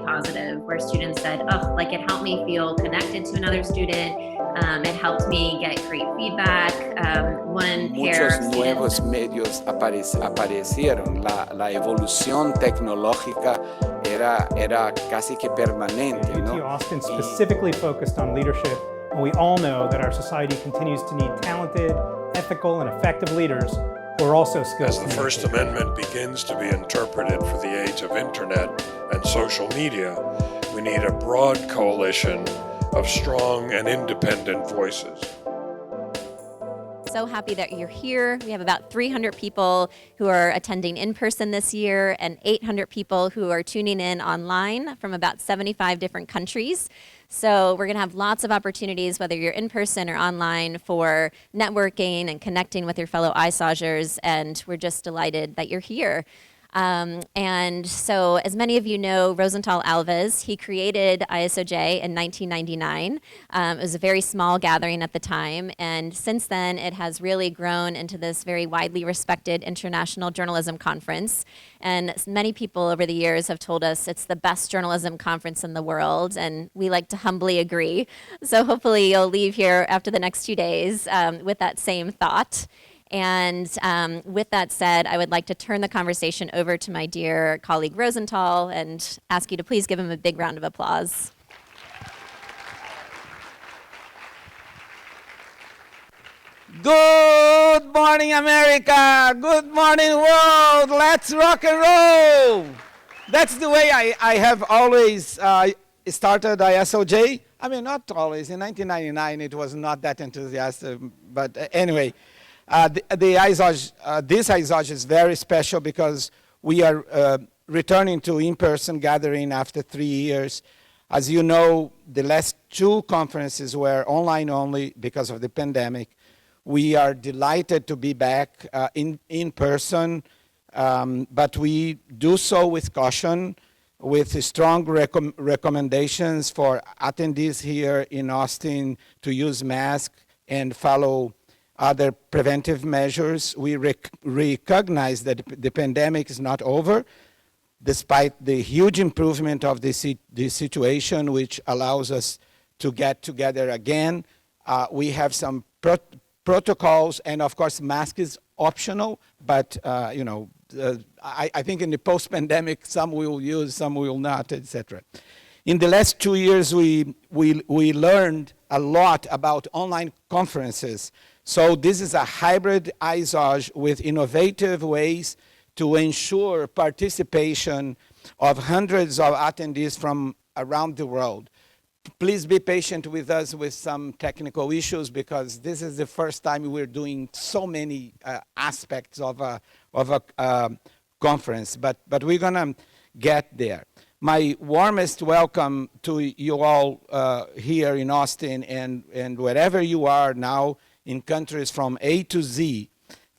positive, where students said, oh, like it helped me feel connected to another student. It helped me get great feedback. Muchos nuevos medios aparecieron. La evolución tecnológica era casi que permanente, UT ¿no? Austin specifically focused on leadership, and we all know that our society continues to need talented, ethical, and effective leaders who are also skilled. As the First Amendment begins to be interpreted for the age of internet and social media, we need a broad coalition of strong and independent voices. So happy that you're here. We have about 300 people who are attending in person this year and 800 people who are tuning in online from about 75 different countries. So we're going to have lots of opportunities, whether you're in person or online, for networking and connecting with your fellow ISOJers, and we're just delighted that you're here. And so, as many of you know, Rosental Alves, he created ISOJ in 1999. It was a very small gathering at the time, and since then it has really grown into this very widely respected international journalism conference. And many people over the years have told us it's the best journalism conference in the world, and we like to humbly agree. So hopefully you'll leave here after the next 2 days with that same thought. And with that said, I would like to turn the conversation over to my dear colleague Rosental and ask you to please give him a big round of applause. Good morning, America. Good morning, world. Let's rock and roll. That's the way I have always started ISOJ. I mean, not always. In 1999, it was not that enthusiastic. But anyway. The ISOJ, this ISOJ is very special because we are returning to in-person gathering after 3 years. As you know, the last 2 conferences were online only because of the pandemic. We are delighted to be back in person, but we do so with caution, with strong recommendations for attendees here in Austin to use masks and follow other preventive measures. We recognize that the pandemic is not over, despite the huge improvement of the situation, which allows us to get together again. We have some protocols, and of course, mask is optional, but you know, I think in the post-pandemic, some will use, some will not, etc. In the last 2 years, we learned a lot about online conferences. So this is a hybrid ISOJ with innovative ways to ensure participation of hundreds of attendees from around the world. Please be patient with us with some technical issues because this is the first time we're doing so many aspects of a conference, but we're gonna get there. My warmest welcome to you all here in Austin and wherever you are now, in countries from A to Z,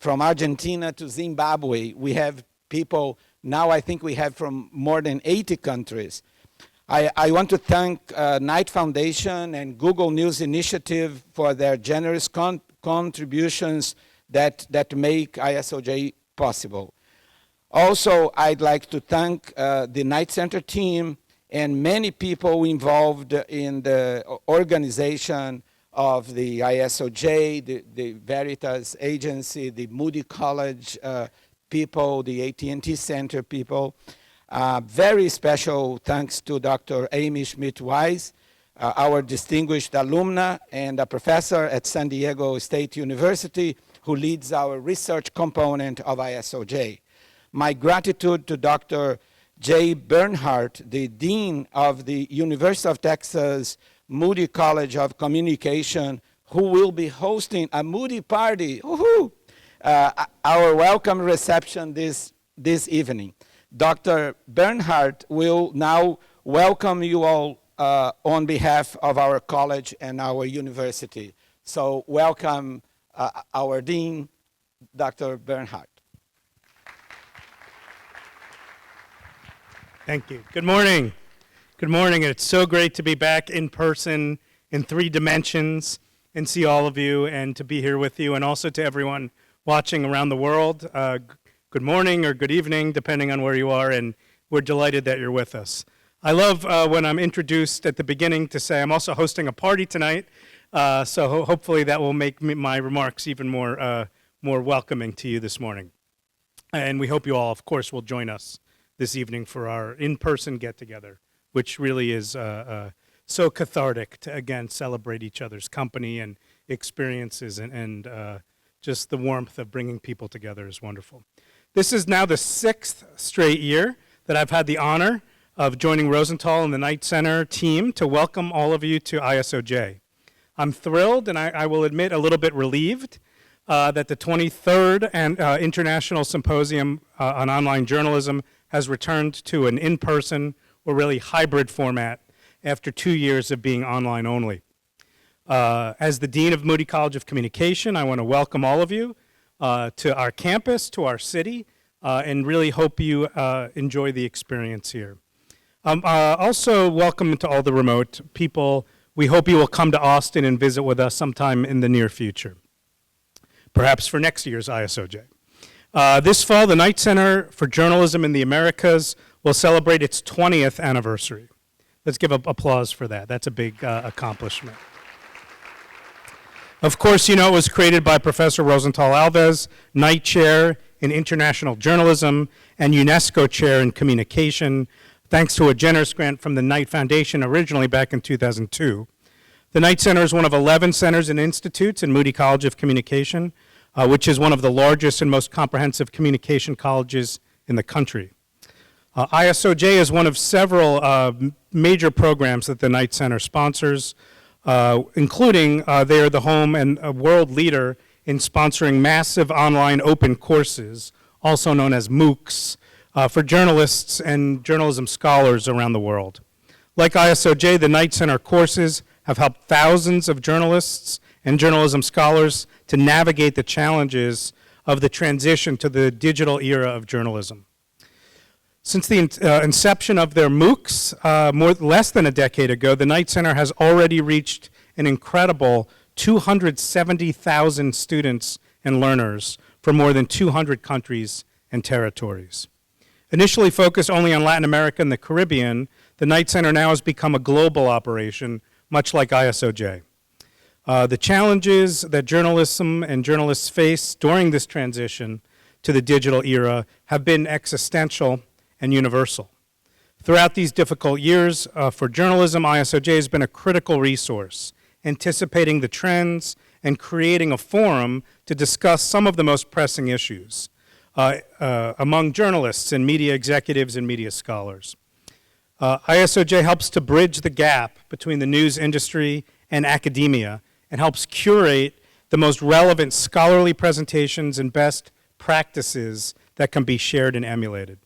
from Argentina to Zimbabwe. We have people, now I think we have from more than 80 countries. I want to thank Knight Foundation and Google News Initiative for their generous contributions that make ISOJ possible. Also, I'd like to thank the Knight Center team and many people involved in the organization of the ISOJ, the Veritas agency, the Moody College people, the AT&T Center people. Very special thanks to Dr. Amy Schmidt-Weiss, our distinguished alumna and a professor at San Diego State University who leads our research component of ISOJ. My gratitude to Dr. J. Bernhardt, the Dean of the University of Texas Moody College of Communication, who will be hosting a Moody party, our welcome reception this evening. Dr. Bernhardt will now welcome you all on behalf of our college and our university. So welcome our Dean, Dr. Bernhardt. Thank you. Good morning. Good morning. It's so great to be back in person in 3 dimensions and see all of you and to be here with you, and also to everyone watching around the world. Good morning or good evening, depending on where you are, and we're delighted that you're with us. I love when I'm introduced at the beginning to say I'm also hosting a party tonight, so hopefully that will make my remarks even more welcoming to you this morning. And we hope you all, of course, will join us this evening for our in-person get-together, which really is so cathartic to, again, celebrate each other's company and experiences, and just the warmth of bringing people together is wonderful. This is now the 6th straight year that I've had the honor of joining Rosental and the Knight Center team to welcome all of you to ISOJ. I'm thrilled, and I will admit a little bit relieved, that the 23rd International Symposium on Online Journalism has returned to an in-person or really hybrid format after 2 years of being online only. As the Dean of Moody College of Communication, I want to welcome all of you to our campus, to our city, and really hope you enjoy the experience here. Also, welcome to all the remote people. We hope you will come to Austin and visit with us sometime in the near future, perhaps for next year's ISOJ. This fall, the Knight Center for Journalism in the Americas will celebrate its 20th anniversary. Let's give applause for that. That's a big accomplishment. Of course, you know it was created by Professor Rosental Alves, Knight Chair in International Journalism and UNESCO Chair in Communication, thanks to a generous grant from the Knight Foundation originally back in 2002. The Knight Center is one of 11 centers and institutes in Moody College of Communication, which is one of the largest and most comprehensive communication colleges in the country. ISOJ is one of several major programs that the Knight Center sponsors, including they are the home and a world leader in sponsoring massive online open courses, also known as MOOCs, for journalists and journalism scholars around the world. Like ISOJ, the Knight Center courses have helped thousands of journalists and journalism scholars to navigate the challenges of the transition to the digital era of journalism. Since the inception of their MOOCs, less than a decade ago, the Knight Center has already reached an incredible 270,000 students and learners from more than 200 countries and territories. Initially focused only on Latin America and the Caribbean, the Knight Center now has become a global operation, much like ISOJ. The challenges that journalism and journalists face during this transition to the digital era have been existential and universal. Throughout these difficult years for journalism, ISOJ has been a critical resource, anticipating the trends and creating a forum to discuss some of the most pressing issues among journalists and media executives and media scholars. ISOJ helps to bridge the gap between the news industry and academia and helps curate the most relevant scholarly presentations and best practices that can be shared and emulated.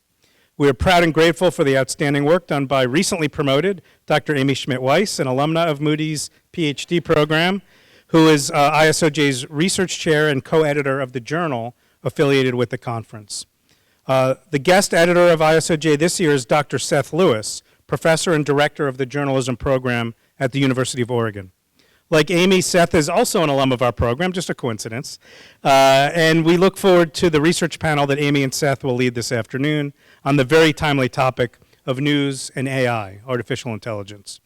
We are proud and grateful for the outstanding work done by recently promoted Dr. Amy Schmidt-Weiss, an alumna of Moody's PhD program, who is ISOJ's research chair and co-editor of the journal affiliated with the conference. The guest editor of ISOJ this year is Dr. Seth Lewis, professor and director of the journalism program at the University of Oregon. Like Amy, Seth is also an alum of our program, just a coincidence. And we look forward to the research panel that Amy and Seth will lead this afternoon on the very timely topic of news and AI, artificial intelligence.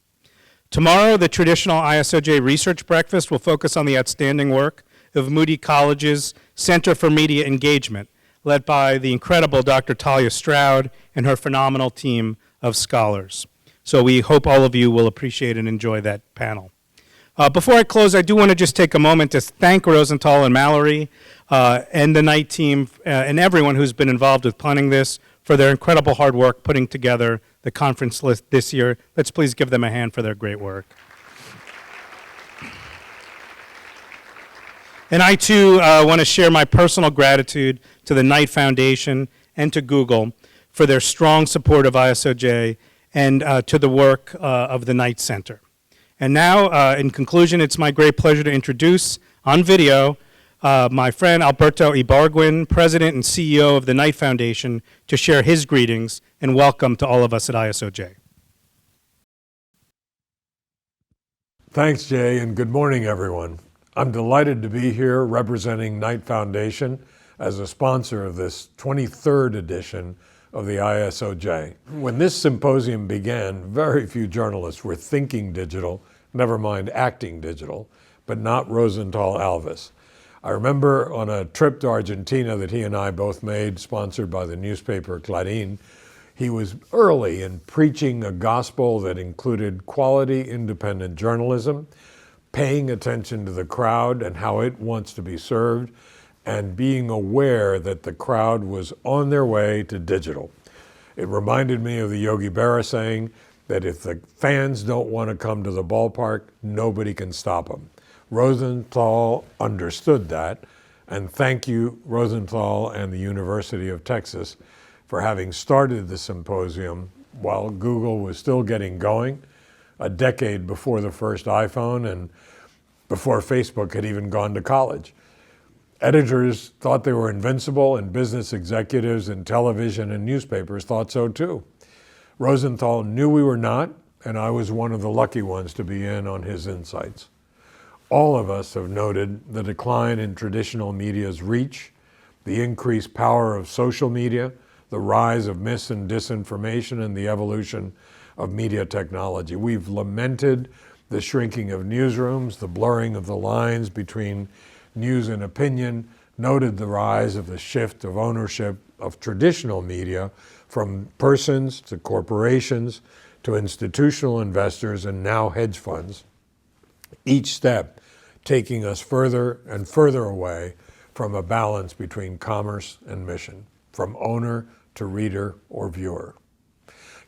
Tomorrow, the traditional ISOJ research breakfast will focus on the outstanding work of Moody College's Center for Media Engagement, led by the incredible Dr. Talia Stroud and her phenomenal team of scholars. So we hope all of you will appreciate and enjoy that panel. Before I close, I do want to just take a moment to thank Rosental and Mallary and the Knight team and everyone who's been involved with planning this for their incredible hard work putting together the conference list this year. Let's please give them a hand for their great work. And I, too, want to share my personal gratitude to the Knight Foundation and to Google for their strong support of ISOJ and to the work of the Knight Center. And now, in conclusion, it's my great pleasure to introduce on video my friend Alberto Ibargüen, President and CEO of the Knight Foundation, to share his greetings and welcome to all of us at ISOJ. Thanks, Jay, and good morning, everyone. I'm delighted to be here representing Knight Foundation as a sponsor of this 23rd edition of the ISOJ. When this symposium began, very few journalists were thinking digital, never mind acting digital, but not Rosental Alves. I remember on a trip to Argentina that he and I both made, sponsored by the newspaper Clarín, he was early in preaching a gospel that included quality, independent journalism, paying attention to the crowd and how it wants to be served, and being aware that the crowd was on their way to digital. It reminded me of the Yogi Berra saying that if the fans don't want to come to the ballpark, nobody can stop them. Rosenthal understood that, and thank you, Rosenthal and the University of Texas, for having started the symposium while Google was still getting going, a decade before the first iPhone and before Facebook had even gone to college. Editors thought they were invincible, and business executives in television and newspapers thought so too. Rosenthal knew we were not, and I was one of the lucky ones to be in on his insights. All of us have noted the decline in traditional media's reach, the increased power of social media, the rise of mis and disinformation, and the evolution of media technology. We've lamented the shrinking of newsrooms, the blurring of the lines between news and opinion, noted the rise of the shift of ownership of traditional media from persons to corporations to institutional investors and now hedge funds, each step taking us further and further away from a balance between commerce and mission, from owner to reader or viewer.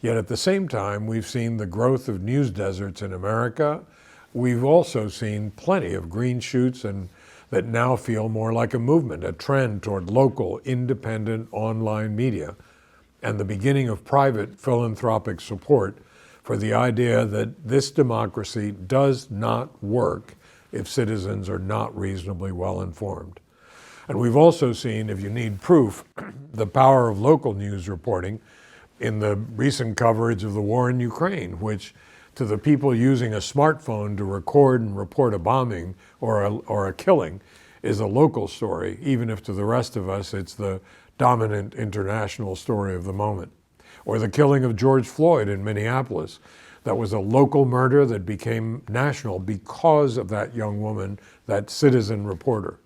Yet at the same time, we've seen the growth of news deserts in America. We've also seen plenty of green shoots and that now feel more like a movement, a trend toward local, independent online media, and the beginning of private philanthropic support for the idea that this democracy does not work if citizens are not reasonably well informed. And we've also seen, if you need proof, the power of local news reporting in the recent coverage of the war in Ukraine, which to the people using a smartphone to record and report a bombing or a killing is a local story, even if to the rest of us it's the dominant international story of the moment. Or the killing of George Floyd in Minneapolis. That was a local murder that became national because of that young woman, that citizen reporter.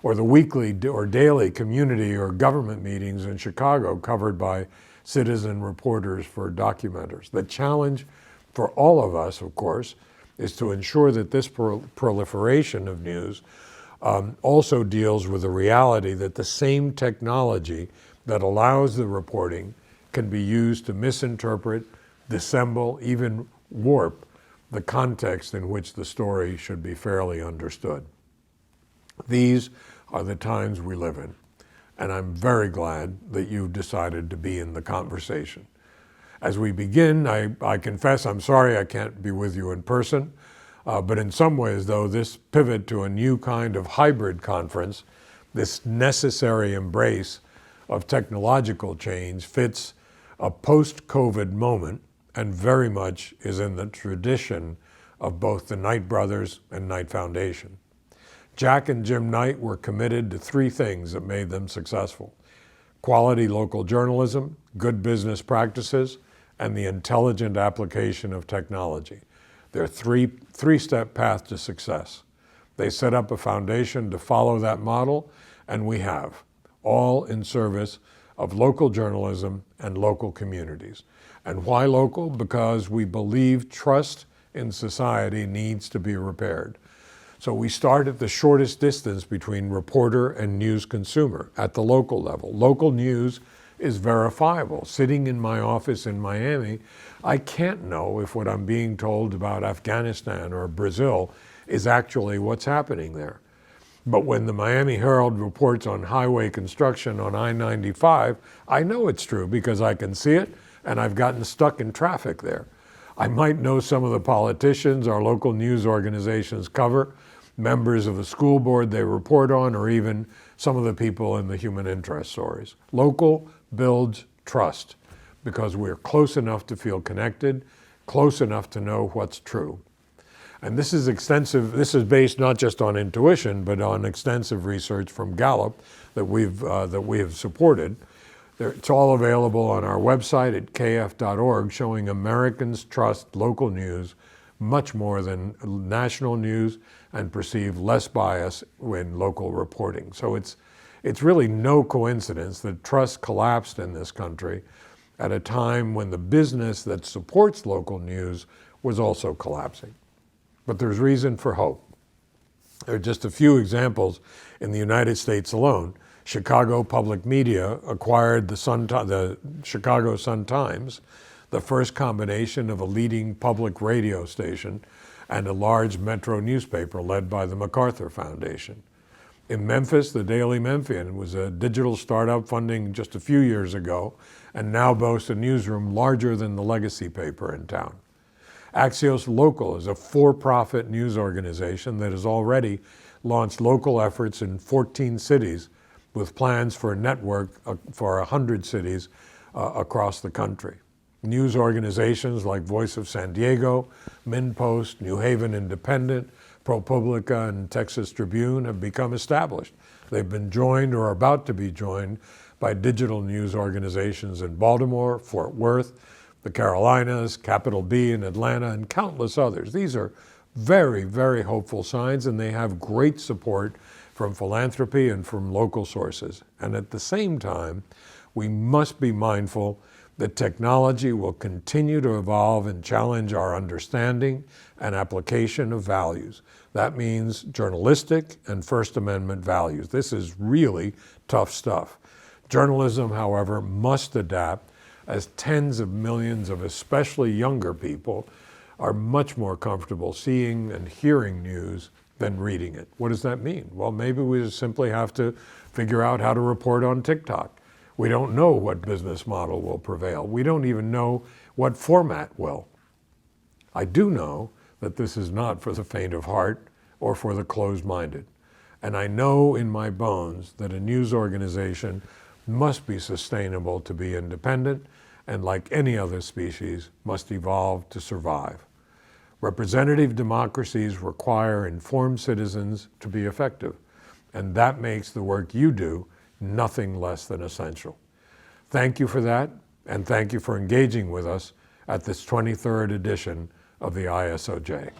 Or the weekly or daily community or government meetings in Chicago covered by citizen reporters for documenters. The challenge for all of us, of course, is to ensure that this proliferation of news also deals with the reality that the same technology that allows the reporting can be used to misinterpret, dissemble, even warp the context in which the story should be fairly understood. These are the times we live in, and I'm very glad that you've decided to be in the conversation. As we begin, I confess I'm sorry I can't be with you in person, but in some ways, though, this pivot to a new kind of hybrid conference, this necessary embrace of technological change, fits a post-COVID moment and very much is in the tradition of both the Knight brothers and Knight Foundation. Jack and Jim Knight were committed to three things that made them successful: quality local journalism, good business practices, and the intelligent application of technology. Their three-step path to success. They set up a foundation to follow that model, and we have, all in service of local journalism and local communities. And why local? Because we believe trust in society needs to be repaired. So we start at the shortest distance between reporter and news consumer, at the local level. Local news is verifiable. Sitting in my office in Miami, I can't know if what I'm being told about Afghanistan or Brazil is actually what's happening there. But when the Miami Herald reports on highway construction on I-95, I know it's true because I can see it and I've gotten stuck in traffic there. I might know some of the politicians our local news organizations cover, members of the school board they report on, or even some of the people in the human interest stories. Local builds trust because we're close enough to feel connected, close enough to know what's true. And this is extensive. This is based not just on intuition, but on extensive research from Gallup that we have supported. It's all available on our website at kf.org, showing Americans trust local news much more than national news and perceive less bias in local reporting. So it's really no coincidence that trust collapsed in this country at a time when the business that supports local news was also collapsing. But there's reason for hope. There are just a few examples in the United States alone. Chicago Public Media acquired the Chicago Sun-Times, the first combination of a leading public radio station and a large metro newspaper led by the MacArthur Foundation. In Memphis, the Daily Memphian was a digital startup funding just a few years ago and now boasts a newsroom larger than the legacy paper in town. Axios Local is a for-profit news organization that has already launched local efforts in 14 cities with plans for a network for 100 cities across the country. News organizations like Voice of San Diego, MinnPost, New Haven Independent, ProPublica, and Texas Tribune have become established. They've been joined or are about to be joined by digital news organizations in Baltimore, Fort Worth, the Carolinas, Capital B in Atlanta, and countless others. These are very, very hopeful signs, and they have great support from philanthropy and from local sources. And at the same time, we must be mindful that technology will continue to evolve and challenge our understanding and application of values. That means journalistic and First Amendment values. This is really tough stuff. Journalism, however, must adapt, as tens of millions of especially younger people are much more comfortable seeing and hearing news than reading it. What does that mean? Well, maybe we just simply have to figure out how to report on TikTok. We don't know what business model will prevail. We don't even know what format will. I do know that this is not for the faint of heart or for the closed-minded. And I know in my bones that a news organization must be sustainable to be independent, and like any other species, must evolve to survive. Representative democracies require informed citizens to be effective, and that makes the work you do nothing less than essential. Thank you for that, and thank you for engaging with us at this 23rd edition of the ISOJ.